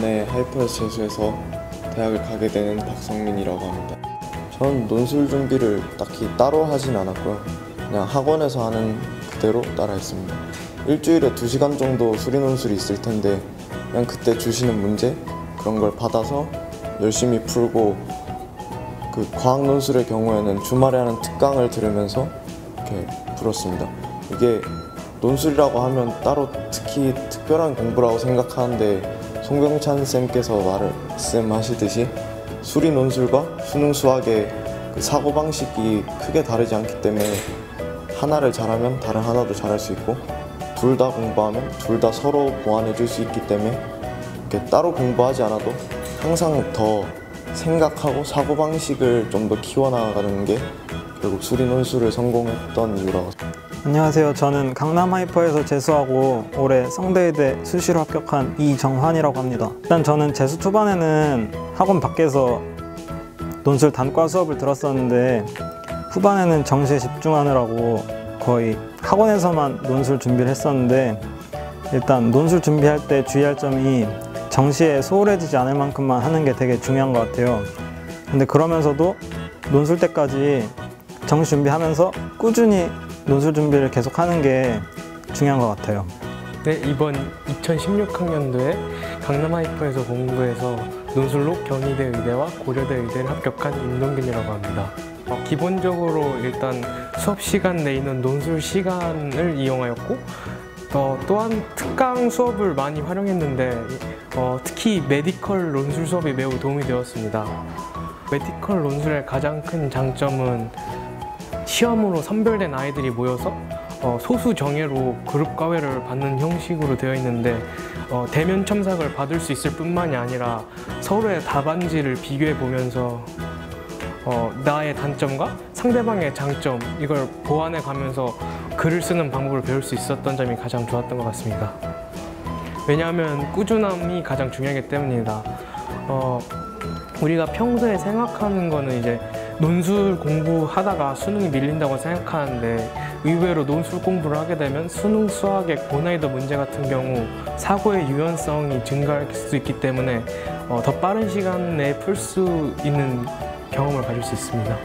이번에 하이퍼에서 재수해서 대학을 가게 되는 박성민이라고 합니다. 전 논술 준비를 딱히 따로 하진 않았고요. 그냥 학원에서 하는 그대로 따라 했습니다. 일주일에 2시간 정도 수리 논술이 있을 텐데 그냥 그때 주시는 문제 그런 걸 받아서 열심히 풀고, 그 과학 논술의 경우에는 주말에 하는 특강을 들으면서 이렇게 풀었습니다. 이게 논술이라고 하면 따로 특히 특별한 공부라고 생각하는데 송병찬 쌤께서 말씀하시듯이 수리 논술과 수능 수학의 그 사고방식이 크게 다르지 않기 때문에 하나를 잘하면 다른 하나도 잘할 수 있고, 둘 다 공부하면 둘 다 서로 보완해 줄 수 있기 때문에 이렇게 따로 공부하지 않아도 항상 더 생각하고 사고방식을 좀 더 키워나가는 게 결국 수리 논술을 성공했던 이유라고. 안녕하세요. 저는 강남 하이퍼에서 재수하고 올해 성대의대 수시로 합격한 이정환이라고 합니다. 일단 저는 재수 초반에는 학원 밖에서 논술 단과 수업을 들었었는데 후반에는 정시에 집중하느라고 거의 학원에서만 논술 준비를 했었는데, 일단 논술 준비할 때 주의할 점이 정시에 소홀해지지 않을 만큼만 하는 게 되게 중요한 것 같아요. 근데 그러면서도 논술 때까지 정시 준비하면서 꾸준히 논술 준비를 계속하는 게 중요한 것 같아요. 네, 이번 2016학년도에 강남 하이퍼에서 공부해서 논술로 경희대 의대와 고려대 의대를 합격한 임동균이라고 합니다. 기본적으로 일단 수업 시간 내에 있는 논술 시간을 이용하였고, 또한 특강 수업을 많이 활용했는데 특히 메디컬 논술 수업이 매우 도움이 되었습니다. 메디컬 논술의 가장 큰 장점은 시험으로 선별된 아이들이 모여서 소수 정예로 그룹 과외를 받는 형식으로 되어 있는데, 대면 첨삭을 받을 수 있을 뿐만이 아니라 서로의 답안지를 비교해 보면서 나의 단점과 상대방의 장점, 이걸 보완해 가면서 글을 쓰는 방법을 배울 수 있었던 점이 가장 좋았던 것 같습니다. 왜냐하면 꾸준함이 가장 중요하기 때문입니다. 우리가 평소에 생각하는 거는 이제 논술 공부하다가 수능이 밀린다고 생각하는데, 의외로 논술 공부를 하게 되면 수능 수학의 고난이도 문제 같은 경우 사고의 유연성이 증가할 수 있기 때문에 더 빠른 시간 내에 풀 수 있는 경험을 가질 수 있습니다.